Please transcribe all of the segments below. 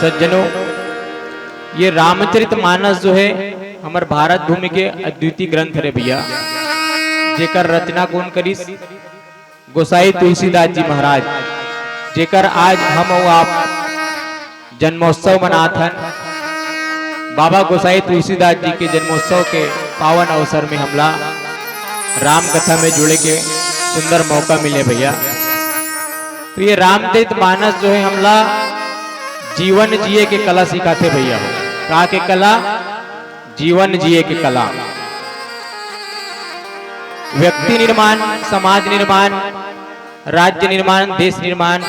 सज्जनों, ये रामचरितमानस जो है हमारे भारत भूमि के अद्वितीय ग्रंथ रे भैया, जेकर रचना कौन करिस? गोसाई तुलसीदास जी महाराज, जेकर आज हम और आप जन्मोत्सव मनात हन। बाबा गोसाई तुलसीदास जी के जन्मोत्सव के पावन अवसर में हमला राम कथा में जुड़े के सुंदर मौका मिले भैया। तो ये रामचरितमानस जो है हमला जीवन जिए के कला सिखाते भैया हो। का के कला? जीवन जिए के कला। व्यक्ति निर्माण, समाज निर्माण, राज्य निर्माण, देश निर्माण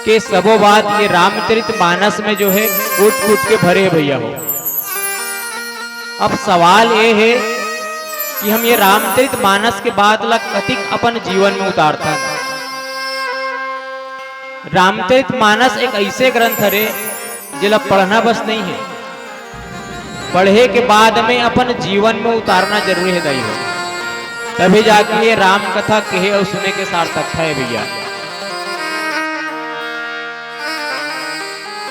के सबो बात ये रामचरितमानस में जो है कूट कूट के भरे भैया हो। अब सवाल ये है कि हम ये रामचरितमानस के बाद ला कतिक अपन जीवन में उतारता। रामचरितमानस एक ऐसे ग्रंथ है जिला पढ़ना बस नहीं है, पढ़े के बाद में अपन जीवन में उतारना जरूरी है दाई हो, तभी जाके ये राम कथा कहे और सुने के सार्थकता है भैया।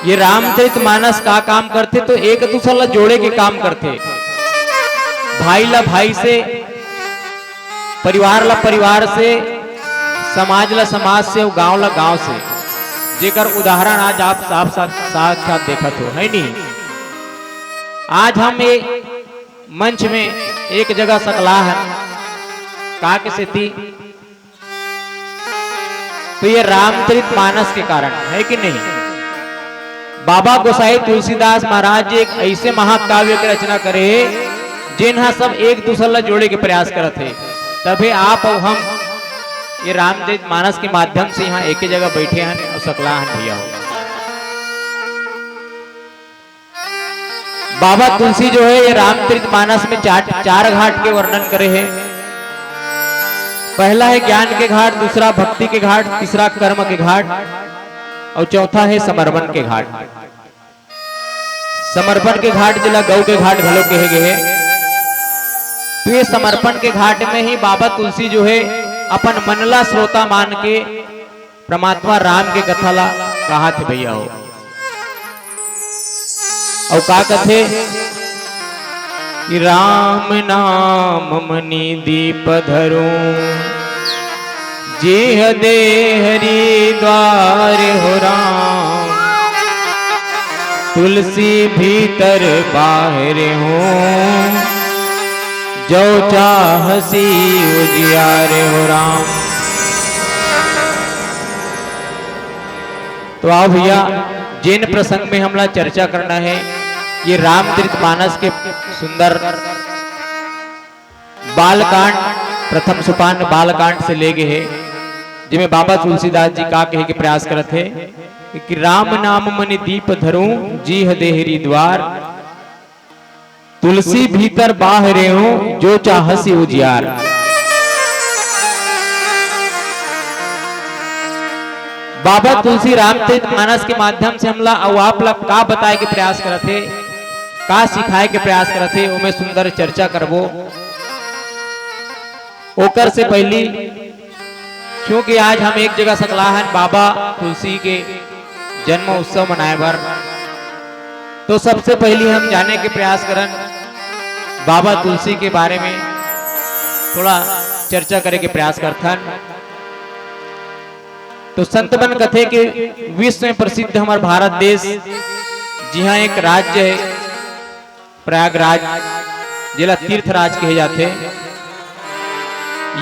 ये रामचरितमानस का काम करते तो एक दूसरे ला जोड़े के काम करते। भाई ला भाई से, परिवार ला परिवार से, समाज ला समाज से, गांव ला गांव से, जेकर उदाहरण आज आप साफ साथ देखत हो, है नहीं? आज हम एक मंच में एक जगह सकला है का के सेती, तो ये रामचरितमानस के कारण है कि नहीं? बाबा गोसाई तुलसीदास महाराज एक ऐसे महाकाव्य की रचना करे जिन्हा सब एक दूसरे ला जोड़े के प्रयास करत है। तभी आप और हम ये रामचरितमानस के माध्यम से यहाँ एक ही जगह बैठे हैं और सकला हैं भैया हो। बाबा तुलसी जो है ये रामचरितमानस में चार घाट के वर्णन करे हैं। पहला है ज्ञान के घाट, दूसरा भक्ति के घाट, तीसरा कर्म के घाट और चौथा है समर्पण के घाट। समर्पण के घाट जिला गौ के घाट घलो कहे गए। तो ये समर्पण के घाट में ही बाबा तुलसी जो है अपन मनला श्रोता मान के परमात्मा राम के कथा ला कहा थे भैया हो। और का कथे कि राम नाम मनि दीप धरो, जेह दे हरि द्वार हो राम, तुलसी भीतर बाहर हो, जो चाहसी उजियारे हो राम। तो आओ भैया, जिन प्रसंग में हमला चर्चा करना है ये रामचरितमानस के सुंदर बालकांड, प्रथम सोपान बालकांड से ले गए है, जिसमें बाबा तुलसीदास जी का कहे के प्रयास करते हैं कि राम नाम मनि दीप धरूं, जीह देहरी द्वार, तुलसी भीतर बाहरे हो, जो चाहसी उजियार। बाबा तुलसी रामचरितमानस के माध्यम से हमला और आप लोग का बताए के प्रयास करते, का सिखाए के प्रयास करते, उमें सुंदर चर्चा करबो। ओकर से पहली, क्योंकि आज हम एक जगह सकला है बाबा तुलसी के जन्म उत्सव मनाए बर, तो सबसे पहले हम जाने के प्रयास करन बाबा तुलसी के बारे में थोड़ा चर्चा करे के प्रयास करथन। तो संत बन कथे के विश्व में प्रसिद्ध हमारे भारत देश, जी हाँ एक राज्य है प्रयागराज, जिला तीर्थराज कहे जाते,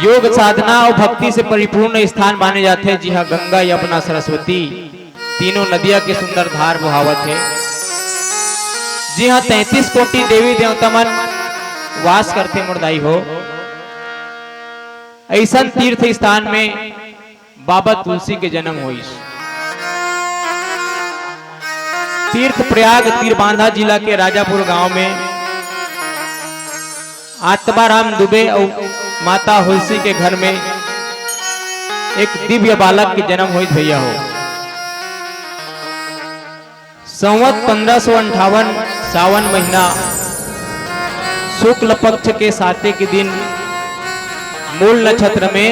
योग साधना और भक्ति से परिपूर्ण स्थान माने जाते हैं। जी हाँ, गंगा यमुना सरस्वती तीनों नदियां के सुंदर धार बहावत है। जी हाँ, 33 कोटि देवी देवता मन वास करते मुर्दाई हो। ऐसा तीर्थ स्थान में बाबा तुलसी के जन्म हुई। तीर्थ प्रयाग तीरबांधा जिला के राजापुर गांव में आत्माराम दुबे और माता हुलसी के घर में एक दिव्य बालक के जन्म हुई भैया हो। संवत 1558 सावन महीना शुक्ल पक्ष के साते के दिन मूल नक्षत्र में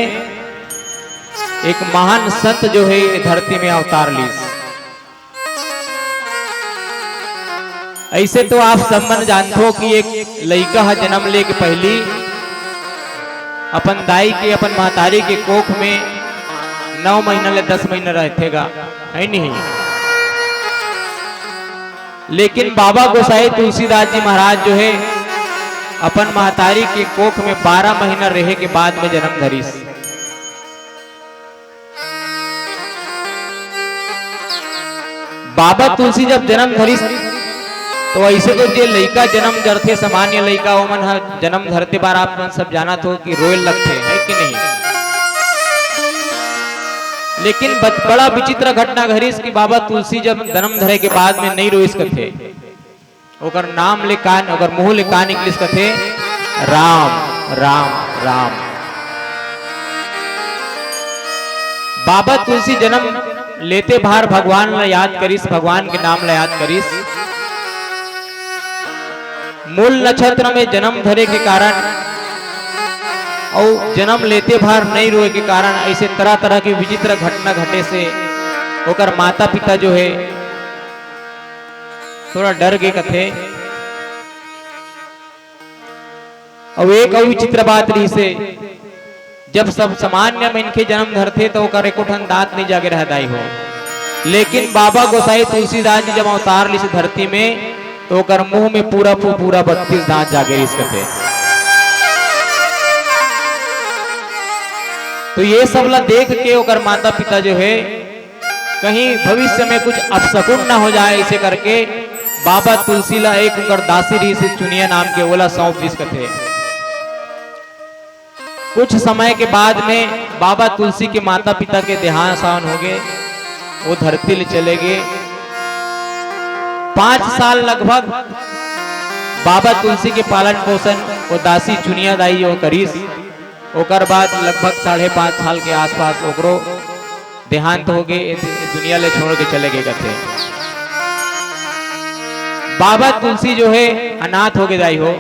एक महान संत जो है धरती में अवतार ली। ऐसे तो आप सब मन जानते हो कि एक लड़का है जन्म ले के पहली अपन दाई के अपन महतारी के कोख में 9 महीना ले 10 महीना रहेगा, है नहीं। लेकिन बाबा गोसाई तुलसीदास जी महाराज जो है अपन महतारी के कोख में 12 महीना रहे के बाद में जन्म धरीस। बाबा तुलसी जब जन्म धरीस तो ऐसे तो जो लड़का जन्म धरते सामान्य लड़का वो मन जन्म धरते बार आप मन सब जाना तो कि रोए लगते है कि नहीं। लेकिन बड़ा विचित्र घटना घरीस कि बाबा तुलसी जब जन्म धरे के बाद में नहीं रोइस कथे, ओकर नाम ले कान ओकर मुंह ले कान इंग्लिश कथे राम राम राम। बाबा तुलसी जन्म लेते बाहर भगवान ला याद करिस, भगवान के नाम ला याद करिस। मूल नक्षत्र में जन्म धरे के कारण और जन्म लेते बाहर नहीं रोए के कारण ऐसे तरह तरह की विचित्र घटना घटे से ओकर माता पिता जो है थोड़ा डर गए कथे। और एक और विचित्र बात रही से जब सब सामान्य मन के जन्म धरते तो ओकर एको ठन दांत नहीं जागे रहदाई हो, लेकिन बाबा गोसाई तुलसीदास जी जब अवतार ली से धरती में तो ओकर मुंह में पूरा 32 दांत जागे इस कथे। तो ये सब ला देख के ओकर माता पिता जो है कहीं भविष्य में कुछ अपशकुन ना हो जाए इसे करके बाबा तुलसी ला एक ओकर दासी रही से चुनिया नाम के ओला सौंप दिस कथे। कुछ समय के बाद में बाबा तुलसी के माता पिता के देहांत हो गए, वो धरती ले चले गए। 5 साल लगभग बाबा तुलसी के पालन पोषण वो दासी चुनिया दाई वो करीस। ओकर बाद लगभग 5.5 साल के आसपास ओकरो देहांत हो गए, दुनिया ले छोड़ के चले गए कथे। बाबा तुलसी जो है अनाथ हो गए दाई हो,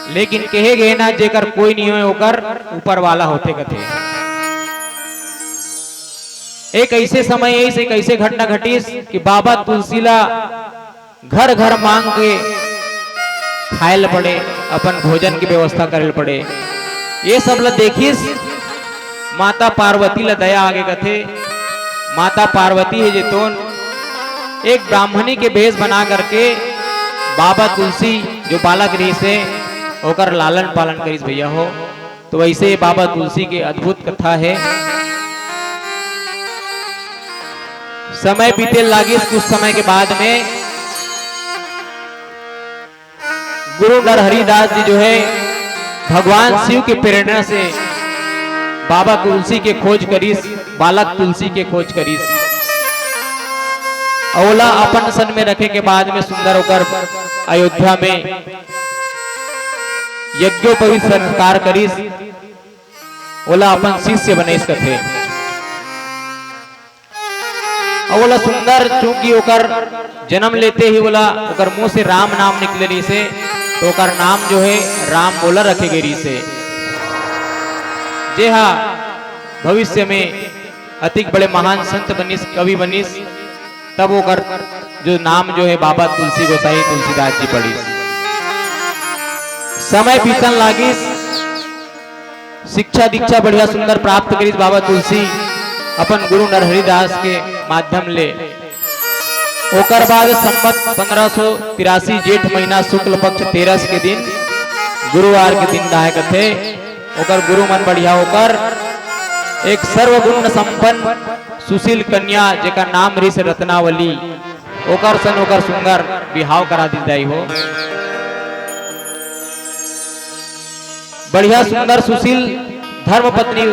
लेकिन कहे गए ना जेकर कोई नहीं हो ओकर ऊपर वाला होते कथे। एक ऐसे समय ऐसे कैसे घटना घटीस कि बाबा तुलसीला घर घर मांग के खाए पड़े, अपन भोजन की व्यवस्था करे पड़े। ये सब ला देखिस माता पार्वती ला दया आगे कथे। माता पार्वती है जेतोन एक ब्राह्मणी के भेष बना करके बाबा तुलसी जो बालक रही से ओकर लालन पालन करिस भैया हो। तो वैसे बाबा तुलसी के अद्भुत कथा है। समय बीते लागी, कुछ समय के बाद में गुरु नरहरिदास जी जो है भगवान शिव की प्रेरणा से बाबा तुलसी के खोज करीस, बालक तुलसी के खोज करीस। ओला अपन सन में रखे के बाद में सुंदर होकर अयोध्या में यज्ञोपवीत संस्कार करीस। ओला अपन शिष्य बने इस कथे। ओला सुंदर चूंकि ओकर जन्म लेते ही बोला ओकर मुंह से राम नाम निकले रही से तो ओकर नाम जो है राम बोला रखे गए रही से। जे हा भविष्य में अतिक बड़े महान संत बनिस, कवि बनिस, तब ओकर जो नाम जो है बाबा तुलसी गोसाई तुलसीदास जी पड़ी। समय बीतन लागिस, शिक्षा दीक्षा बढ़िया सुंदर प्राप्त करिस बाबा तुलसी अपन गुरु नरहरिदास के माध्यम ले। ओकर बाद संवत 1583 जेठ महीना शुक्ल पक्ष 13 के दिन गुरुवार के दिन दाए कथे। ओकर गुरु मन बढ़िया होकर एक सर्वगुण संपन्न सुशील कन्या जेका नाम रही से रत्नावली, ओकर सन ओकर सुंदर बिहाव करा दी जाई हो। बढ़िया सुंदर सुशील धर्म पत्नी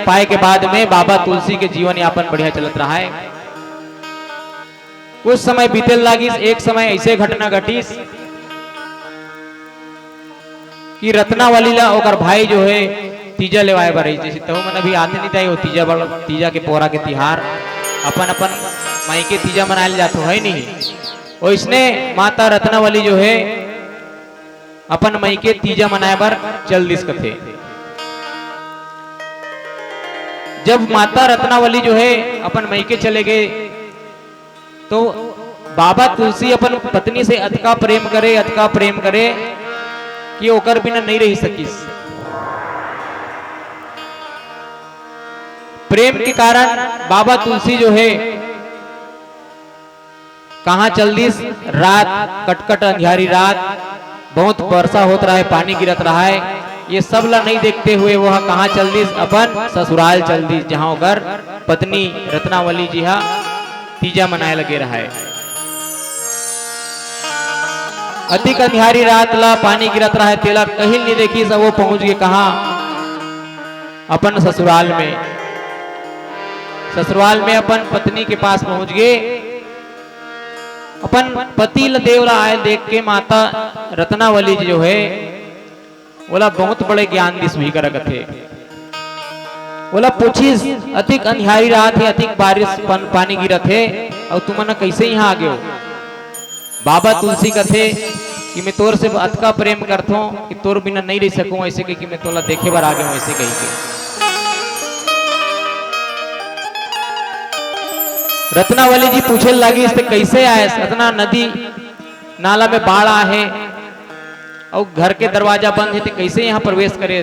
पाए के बाद में बाबा तुलसी के जीवन यापन बढ़िया चलत रहा है। कुछ समय बीते लागिस, एक समय ऐसे घटना घटिस कि रत्नावली ला ओकर भाई जो है तीजा लेवाए बर जैसे तो मन अभी आते नहीं हो तीजा बड़ तीजा के पोरा के तिहार अपन अपन माई के तीजा मनायल जातो है नहीं। वैसने माता रत्नावली जो है अपन माई के तीजा मनाए बर चल दिस कथे। जब माता रत्नावली जो है अपन माई के चले गए तो बाबा तुलसी अपन पत्नी से अतका प्रेम करे कि ओकर बिना नहीं रह सकीस। प्रेम के कारण बाबा तुलसी जो है कहाँ चल दिस, रात कटकट अंधियारी रात, बहुत वर्षा होत रहा है, पानी गिरत रहा है, ये सब ला नहीं देखते हुए वह कहाँ चल दिस, अपन ससुराल चल दिस, जहां ओकर पत्नी रत्नावली जी हा तीजा मनाए लगे रहा है। अधिक अंधियारी रात ला पानी गिरत रहा है, तेला कहीं नहीं देखी, सब वो पहुंच गए कहा, अपन ससुराल में। ससुराल में अपन पत्नी के पास पहुंच गए, अपन पति देवला आए देख के माता रत्नावली जी जो है बोला बहुत बड़े ज्ञान दिस हुई कर थे। बोला पूछिस अधिक अंधियारी रात है, अधिक बारिश पानी गिरत है और तुमने कैसे यहाँ आ गए हो। बाबा तुलसी कथे कि मैं तोर से अतका प्रेम करता हूँ कि तोर बिना नहीं रह सकूं, ऐसे कि मैं तोला देखे बार आ गया हूं, ऐसे कही के। रत्नावली जी पूछे लगी इससे कैसे आए, रत्ना नदी नाला में बाढ़ है और घर के दरवाजा बंद है, तो कैसे यहाँ प्रवेश करे।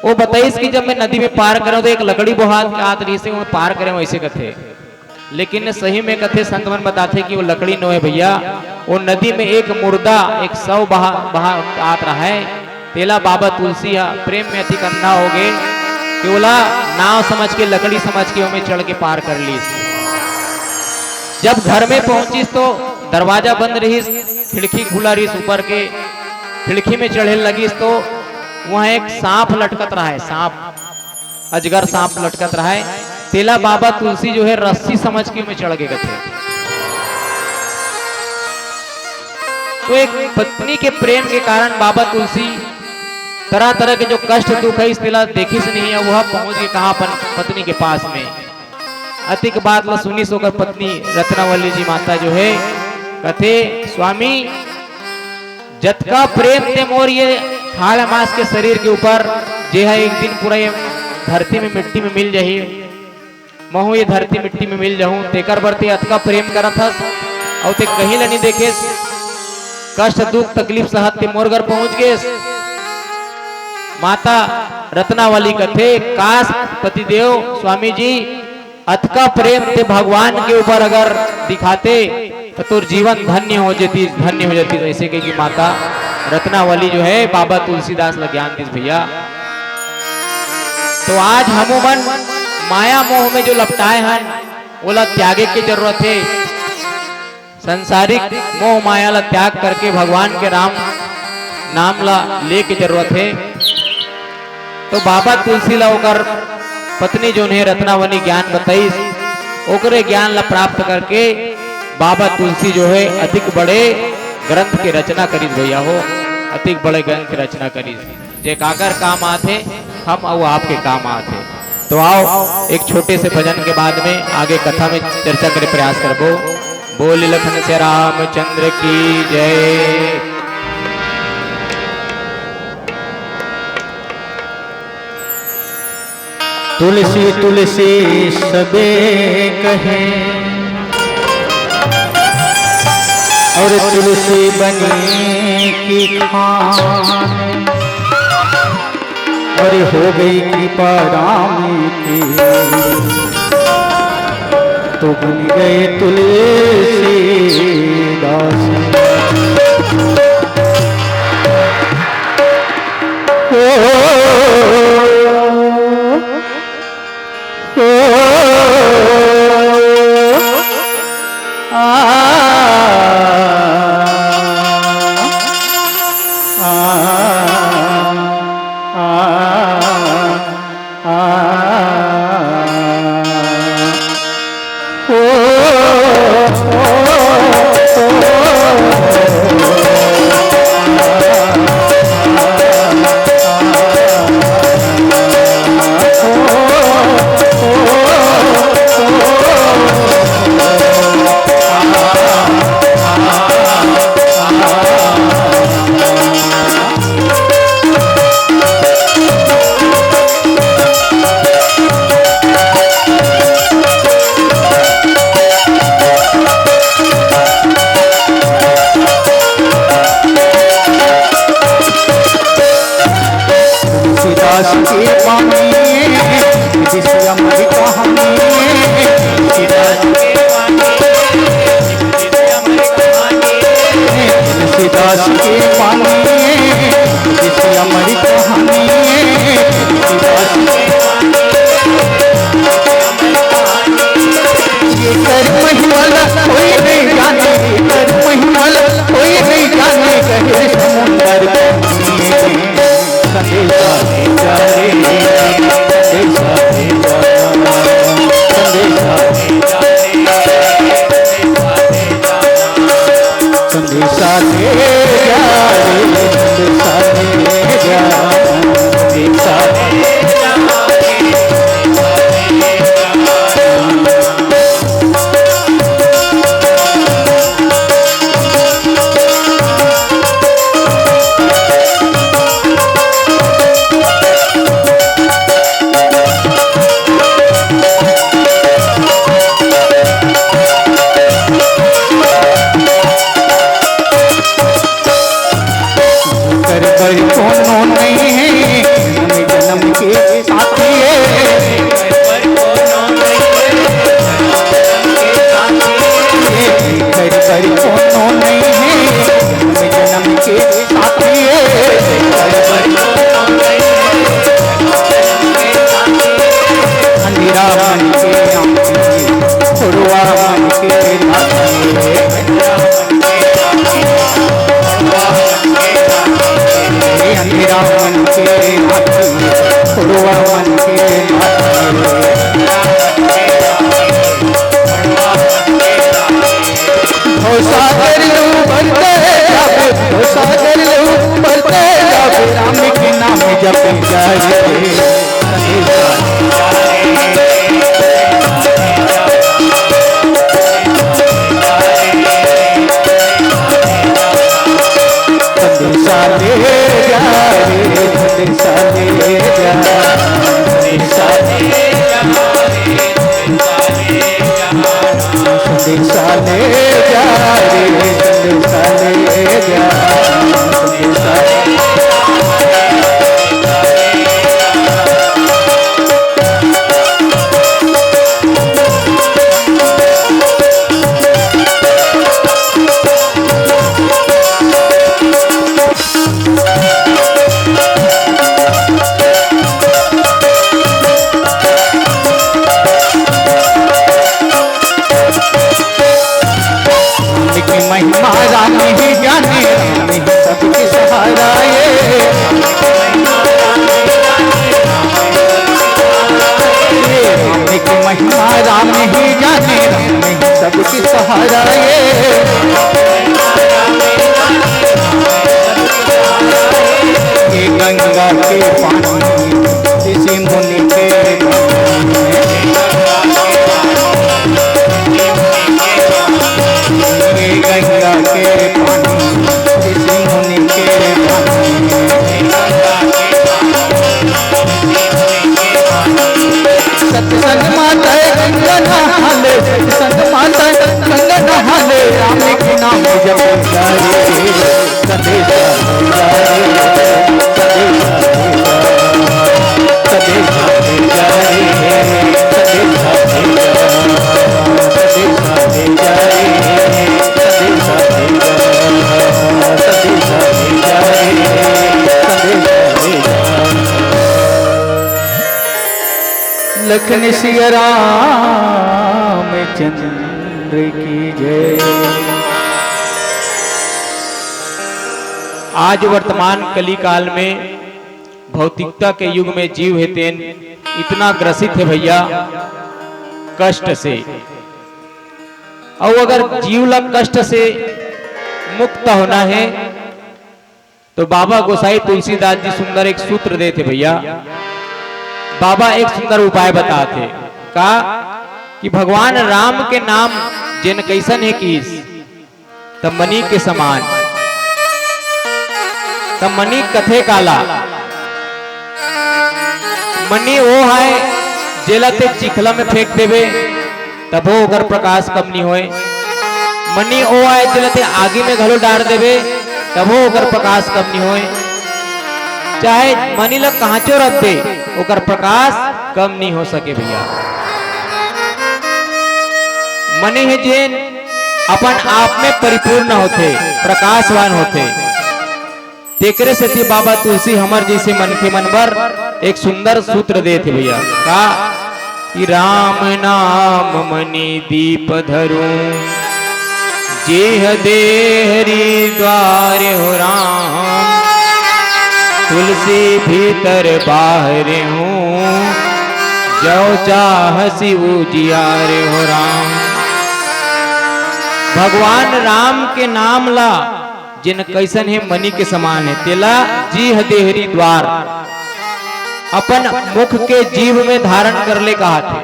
वो बताइस कि जब मैं नदी में पार करूं तो एक लकड़ी बोहात के हाथ रही से मैं पार करें, वैसे कथे। लेकिन सही में कथे संत मन बताते कि वो लकड़ी नो है भैया, वो नदी में एक मुर्दा एक शव बहा आत रहा है। तेला बाबा तुलसी प्रेम में अति अंधा हो गए कि बोला नाव समझ के लकड़ी समझ के वो में चढ़ के पार कर ली। जब घर में पहुंची तो दरवाजा बंद रही, खिड़की खुला रही, ऊपर के खिड़की में चढ़े लगी तो वहां एक सांप लटकत रहा है, सांप अजगर सांप लटकत रहा है। तेला बाबा तुलसी जो है रस्सी समझ के में चढ़ गए थे। तो एक पत्नी के प्रेम के कारण बाबा तुलसी तरह तरह के जो कष्ट दुख है इस तेला देखी से नहीं है, वह पहुंच गए कहां पर पत्नी के पास में। अतिक बात ला सुनी सोकर पत्नी रत्नावली जी माता जो है कथे स्वामी जतका प्रेम ते मोर ये हाड़ मास के शरीर के ऊपर जे है एक दिन पूरा ये धरती में मिट्टी में मिल जाही, महू ये धरती मिट्टी में मिल जाऊं, तेकर बरते अतका प्रेम करत हस और ते कहीं नहीं देखे कष्ट दुख तकलीफ सहत ते मोर घर पहुंच गए। माता रत्नावली कथे काश पतिदेव स्वामी जी अतका प्रेम ते भगवान के ऊपर अगर दिखाते तो तुर जीवन धन्य हो जाती, धन्य हो जाती। ऐसे कही कि माता रत्नावली जो है बाबा तुलसीदास ला ज्ञान दिस भैया। तो आज हम मन माया मोह में जो लपटाए हैं वो त्यागे की जरूरत है। संसारिक मोह माया ला त्याग करके भगवान के नाम ला ले की जरूरत है। तो बाबा तुलसी ला ओकर पत्नी जो है रत्नावली ज्ञान बताई, ओकरे ज्ञान ला प्राप्त करके बाबा तुलसी जो है अधिक बड़े ग्रंथ के रचना करी भैया हो, अधिक बड़े ग्रंथ की रचना करी जे काकर काम आते हम और आपके काम आते। तो आओ एक छोटे से भजन के बाद में आगे कथा में चर्चा करे प्रयास करबो। बोल लखन से रामचंद्र की जय। तुलसी तुलसी सबे कहे और तुलसी बनी की खान, और हो गई कृपा राम की तो बन गए तुलसी दास। तुलसीदास के पानी जिस अमर कहानी तुलसीदास के तुलसीदास के पानी जिस अमर कहानी तुलसीदास ये कर महिमाला कोई नहीं जाने, कर महिमाला कोई नहीं जाने, कहे समुंदर संदेशा भेजा रे, संदेशा भेजा, संदेशा भेजा रे, संदेशा भेजा रे, संदेशा भेजा, संदेशा भेजा। कोनो नहीं है हमें जन्म के साथी है, घर पर कोनो नहीं है हमें जन्म के साथी है, अंधेरा मन के खुरवा मन के अंधेरा मन के खुरवा मन के सागर लू बढ़ते जाबे, सागर लू बढ़ते जाबे, राम के नाम जपे जाए, संदेशा ले जा रे, संदेशा ले जा, संदेशा ले जा रे, संदेशा ले जा रे, संदेशा ले जा, संदेशा महिमा राम ही जाने, राम ही सबके सहारा ये, राम की महिमा राम ही जाने, राम ही सबके सहारा ये, ये गंगा के पानी किसी मुनि के गंगा के पानी किसी मुनि के सत्संग माता गंगा नहाले, सत्संग माता गंगा नहाले, राम के नाम जप जाए, संदेशा भेजा रे, संदेशा भेजा रे, संदेशा भेजा, संदेशा भेजा रे, संदेशा भेजा, संदेशा भेजा रे, संदेशा भेजा। लखन सिया रामचंद्र की जय। आज वर्तमान कली काल में भौतिकता के युग में जीव हेतेन इतना ग्रसित है भैया कष्ट से, और अगर जीव ला कष्ट से मुक्त होना है तो बाबा गोसाई तुलसीदास जी सुंदर एक सूत्र देते भैया। बाबा एक सुंदर उपाय बताते का कि भगवान राम के नाम जिन कैसन है कि तब मनी के समान, तब मनी कथे काला, मनी वो है जेला ते चिखला में फेंक देवे तब वो अगर प्रकाश कम नहीं होए, मनी वो है जेला ते आगे में घलो डाल देवे तब वो अगर प्रकाश कम नहीं होए, चाहे मनी लग कहाचो रख दे ओकर प्रकाश कम नहीं हो सके भैया। मनी है जेन अपन आप में परिपूर्ण होते, प्रकाशवान होते। तेकरे से थी बाबा तुलसी हमर जैसे मन के मनवर एक सुंदर सूत्र दे थे भैया का कि राम नाम मणि दीप धरूं जेह देहरी द्वार हो राम, तुलसी भीतर बाहर हूँ जो चाह शिव जियार हो राम। भगवान राम के नाम ला जिन कैसन है मणि के समान है, तेला जी हदेहरी द्वार अपन मुख के जीव में धारण कर ले कहा थे।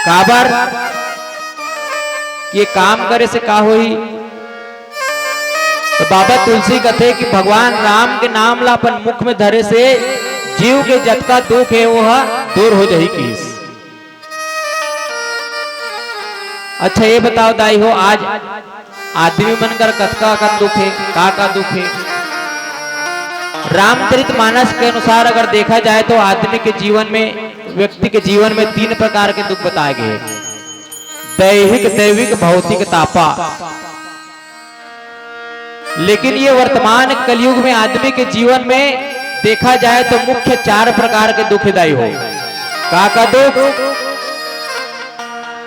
काबर ये काम करे से का होई, तो बाबा तुलसी कहते कि भगवान राम के नाम ला अपन मुख में धरे से जीव के जतका दुख है वो दूर हो जाही किस। अच्छा ये बताओ दाई हो, आज आदमी बनकर कतका का दुख है, का दुख है। रामचरितमानस के अनुसार अगर देखा जाए तो आदमी के जीवन में, व्यक्ति के जीवन में 3 प्रकार के दुख बताए गए, दैहिक, दैविक, भौतिक, तापा। लेकिन ये वर्तमान कलयुग में आदमी के जीवन में देखा जाए तो मुख्य 4 प्रकार के दुखदाई हो। का दुख?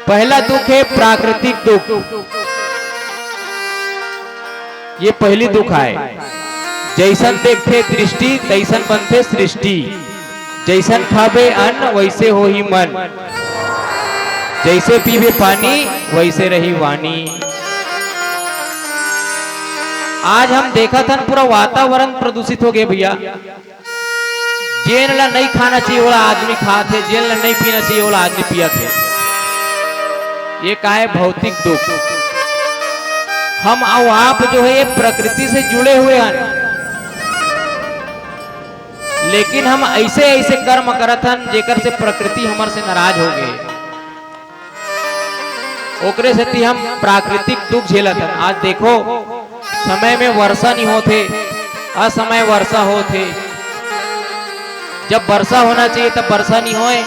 पहला दुख है प्राकृतिक दुख। ये पहली दुख है, जैसन देखते दृष्टि तैसन बनते सृष्टि, जैसन खावे अन्न वैसे हो ही मन, जैसे पीवे पानी वैसे रही वाणी। आज हम देखा था पूरा वातावरण प्रदूषित हो गया भैया। जेन ला नहीं खाना चाहिए वाला आदमी खाते, जेन ला नहीं पीना चाहिए वाला आदमी पिया थे। ये का है भौतिक दुख। हम और आप जो है ये प्रकृति से जुड़े हुए हैं, लेकिन हम ऐसे ऐसे कर्म करत हन जेकर से प्रकृति हमर से नाराज हो गए, ओकरे से हम प्राकृतिक दुख झेलत हन। आज देखो समय में वर्षा नहीं होते, असमय वर्षा होते, जब वर्षा होना चाहिए तब वर्षा नहीं होए,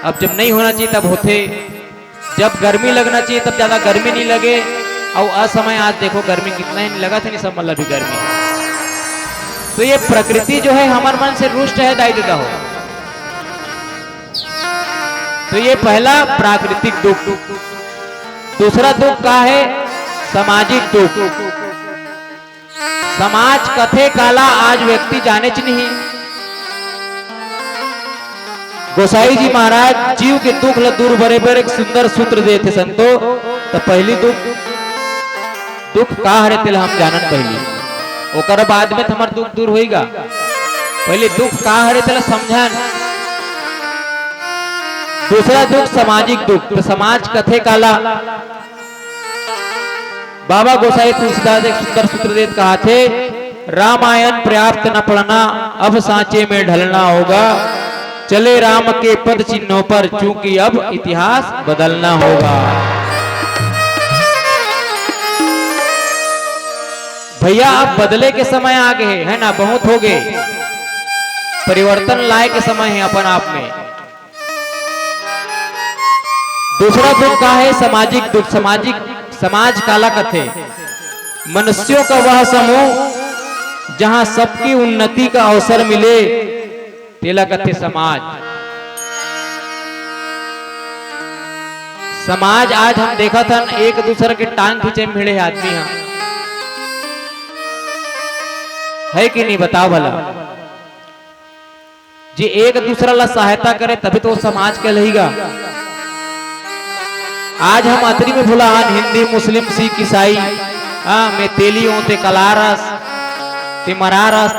अब जब नहीं होना चाहिए तब होते, जब गर्मी लगना चाहिए तब ज्यादा गर्मी नहीं लगे, और असमय आज देखो गर्मी कितना ही लगा था नहीं सब मतलब भी गर्मी। तो ये प्रकृति जो है हमारे मन से रुष्ट है दाई देता हो। तो ये पहला प्राकृतिक दुख। दूसरा दुख का है सामाजिक दुख। समाज कथे काला आज व्यक्ति जाने च नहीं। गोसाई जी महाराज जीव के दुख ल दूर बरे बर एक सुंदर सूत्र देते संतो। तो पहली दुख का हरे तेल हम जानन पहली, ओकर बाद में हमार दुख दूर होएगा। पहले दुख का हरे तेल समझन। दूसरा दुख सामाजिक दुख। तो समाज कथे काला बाबा गोसाई तुलसीदास एक सुंदर सूत्र देत कहा थे, रामायण पर्याप्त न पढ़ना अब सांचे में ढलना होगा, चले राम के पद चिन्हों पर चूंकि अब इतिहास बदलना होगा। भैया अब बदले के समय आ गए है ना, बहुत हो गए, परिवर्तन लाए के समय है अपन आप में। दूसरा दुख का है सामाजिक दुख। समाज काला कथे, मनुष्यों का वह समूह जहां सबकी उन्नति का अवसर मिले, तेला कथे समाज। समाज आज हम देखा था एक दूसरे के टांग खींचे भिड़े आदमी है कि नहीं, बताओ भला। जी एक दूसरा ला सहायता करे तभी तो समाज कहलाएगा। आज हम अतरी में भूला हिंदी मुस्लिम सिख ईसाई, मैं तेली हूं, ते कलारस, ते मरारस,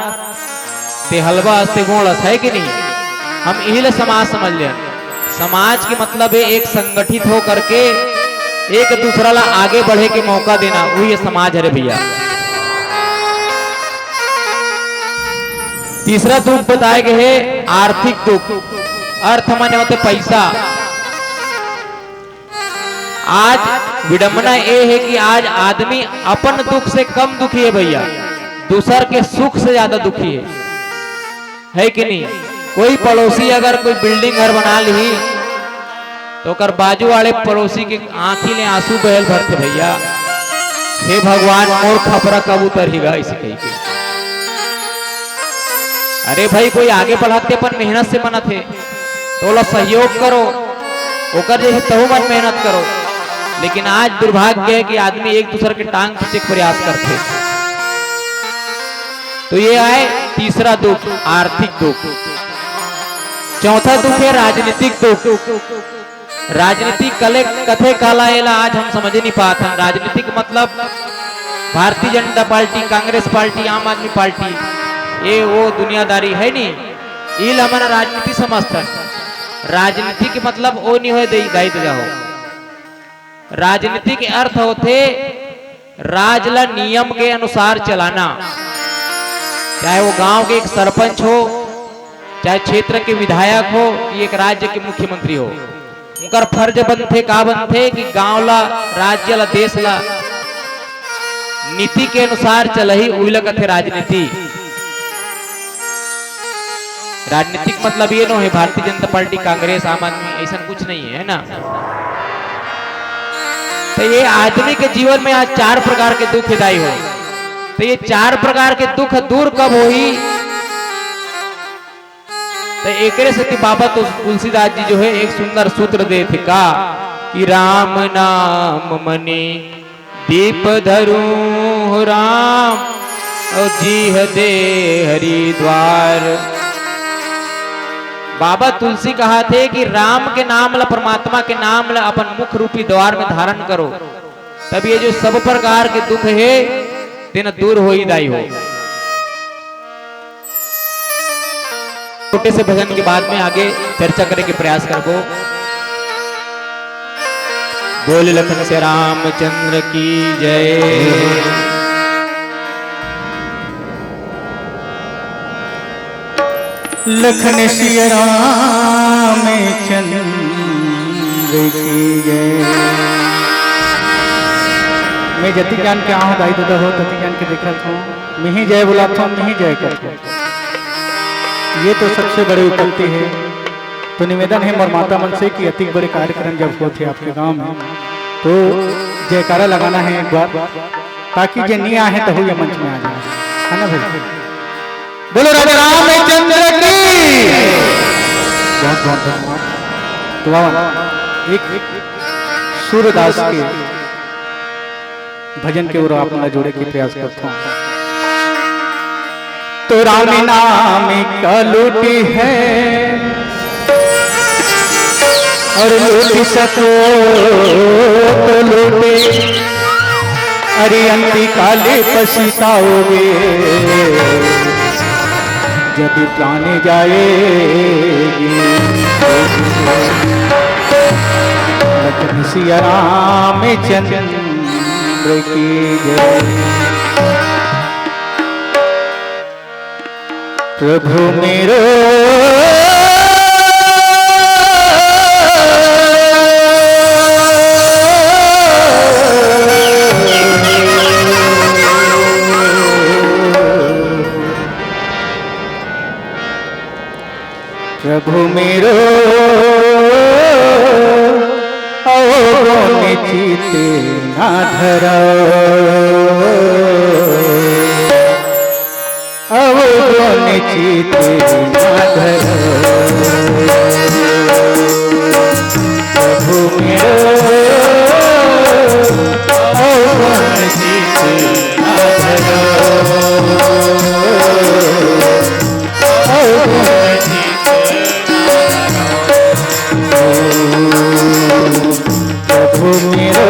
ते हलवास, ते गोड़स, है कि नहीं। हम यही ला समाज समझ लें। समाज के मतलब है एक संगठित हो करके एक दूसरा ला आगे बढ़े के मौका देना, वही ये समाज है भैया। तीसरा दुख बताए गए है आर्थिक दुख। अर्थ माने होते पैसा। आज विडंबना ये है कि आज आदमी अपन दुख से कम दुखी है भैया। दूसर के सुख से ज्यादा दुखी है कि नहीं? कोई पड़ोसी अगर कोई बिल्डिंग घर बना ली तो कर बाजू वाले पड़ोसी के आंखी ने आंसू बहल भरते भैया, हे भगवान मोर खपरा कब उतरेगा इसे कही के। अरे भाई कोई आगे बढ़ाते पर मेहनत से बना थे तो ला सहयोग करो, ओकर जैसे तहु मन मेहनत करो। लेकिन आज दुर्भाग्य है कि आदमी एक दूसरे के टांग खींचे के प्रयास करते। तो ये आए तीसरा दुख, आर्थिक दुख। चौथा दुख है राजनीतिक दुख। राजनीति कले कथे कहलाएला आज हम समझ नहीं पाते। राजनीतिक मतलब भारतीय जनता पार्टी, कांग्रेस पार्टी, आम आदमी पार्टी, ये वो दुनियादारी है नहीं। इल हमारा राजनीति समझता है। राजनीति के मतलब वो नहीं हो दायित्व जाओ। राजनीति के अर्थ होते राजला नियम के अनुसार चलाना। चाहे वो गांव के एक सरपंच हो, चाहे क्षेत्र के विधायक हो, कि एक राज्य के मुख्यमंत्री हो, उनका फर्ज बनते का बनते कि गांव ला, राज्य ला, देश ला नीति के अनुसार चलही, उइला कथे राजनीति। राजनीतिक मतलब ये नो है भारतीय जनता पार्टी, कांग्रेस, आम आदमी, ऐसा कुछ नहीं है ना। तो ये आदमी के जीवन में आज 4 प्रकार के दुख हिदाई हो। तो ये 4 प्रकार के दुख दूर कब होई? तो एक से बाबा तो तुलसीदास जी जो है एक सुंदर सूत्र देते का कि राम नाम मनी दीप धरू राम और जीह दे हरिद्वार। बाबा तुलसी कहा थे कि राम के नाम ला, परमात्मा के नाम ला अपन मुख रूपी द्वार में धारण करो, तब ये जो सब प्रकार के दुख है तेना दूर हो ही दाई हो। छोटे से भजन के बाद में आगे चर्चा करने के प्रयास करबो। बोल लखन से रामचंद्र की जय। लखन सिया रामचंद्र की जय। मैं जति ज्ञान के आहत आई दादा हो, तति ज्ञान के देखा था मैं ही जय बुला था, मैं ही जय करता। ये तो सबसे बड़ी उपलब्धि है। तो निवेदन है मोर माता मन से कि अति बड़े कार्यक्रम जब होते आपके गांव में तो जयकारा लगाना है एक बार, ताकि जो नहीं आए तो हो या मंच में आ जाए, है ना भाई? बोलो राजा रामचंद्र की। बहुत बहुत धन्यवाद। तो एक सूरदास के भजन के ओर अपना जोड़े के प्रयास करता हूँ। तो राम नाम का लूटी है और लूटी सको तो लूटी, अरे अंति काले पछताओगे जब प्राण जाएगी। लखन सिया रामचंद्र की जय। प्रभु मेरो प्रभु मेरो औरों ने चीते ना धरा, औरों ने चीते ना धरा। प्रभु मेरो औरों ने चीते ना धरा, औरों ने चीते प्रभु मेरो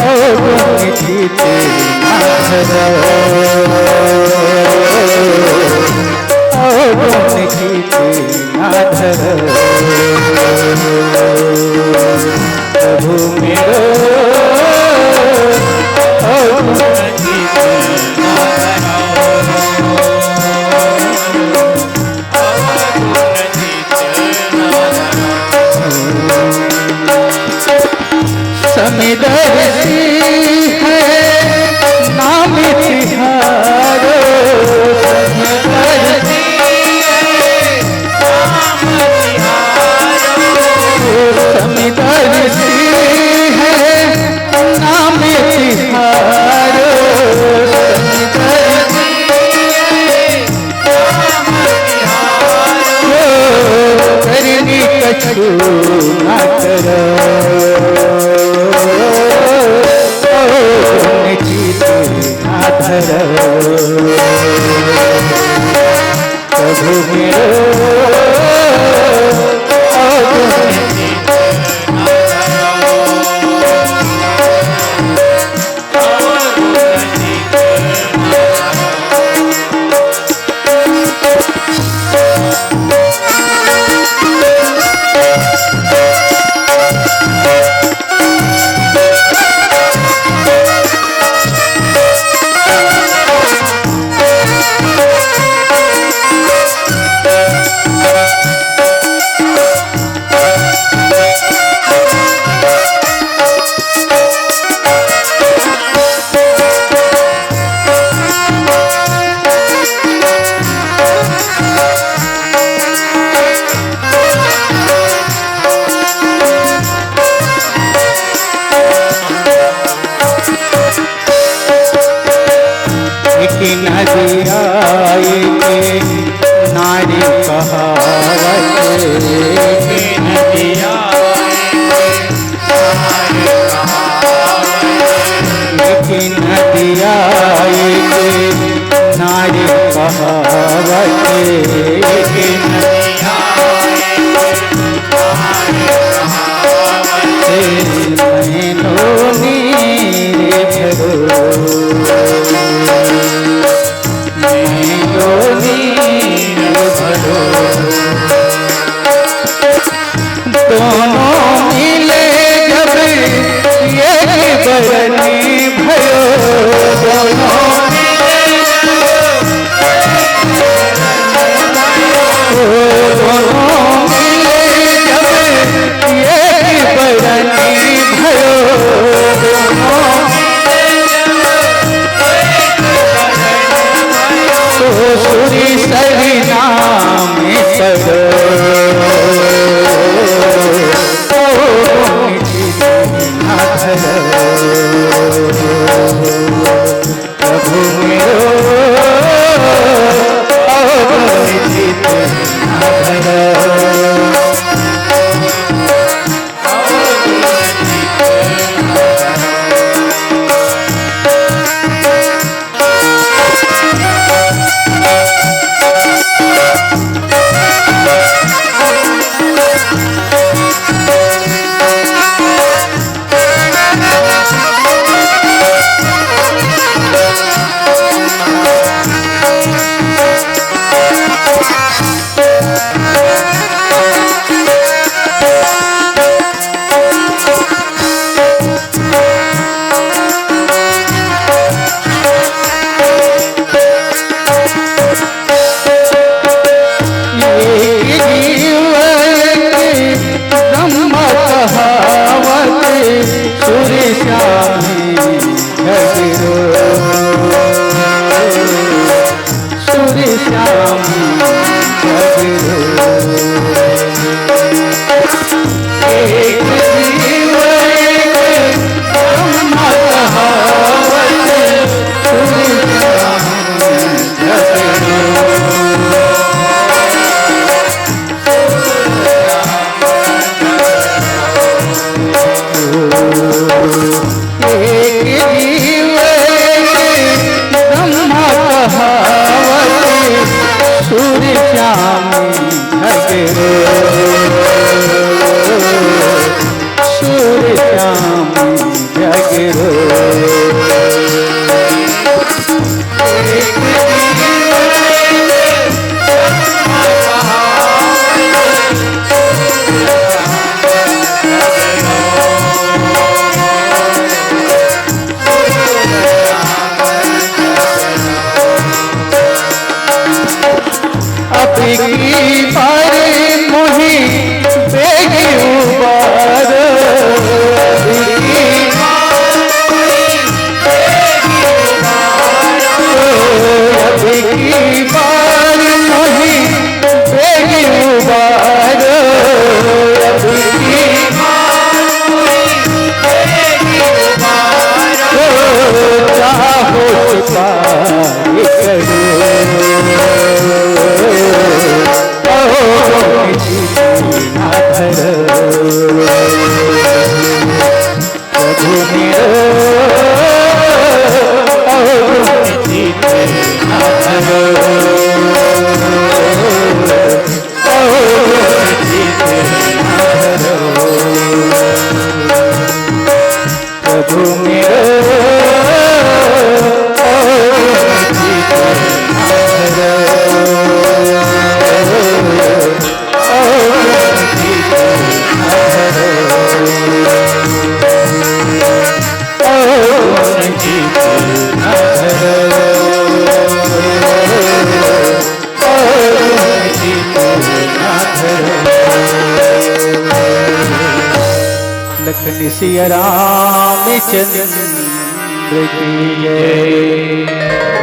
औरों ने चीते ना धरा, औरों ने चीते ना धरा। प्रभु मेरो औरों ने चीते ना धरा, समिदर्शी है नाम प्रभु मेरो नारी कहावत नदिया नारी कहावत दोनों मिले जब ये बरनी भयो दोनों मिले जब ये बरनी भयो तो सुरी सही नाम करो प्रभु मेरो जीत न धरो, जीत न धरो। प्रभु मेरो जीत न धरो, जीत न धरो, जीत न धरो, जीत न धरो। लखन सिया रामचंद्र की जय।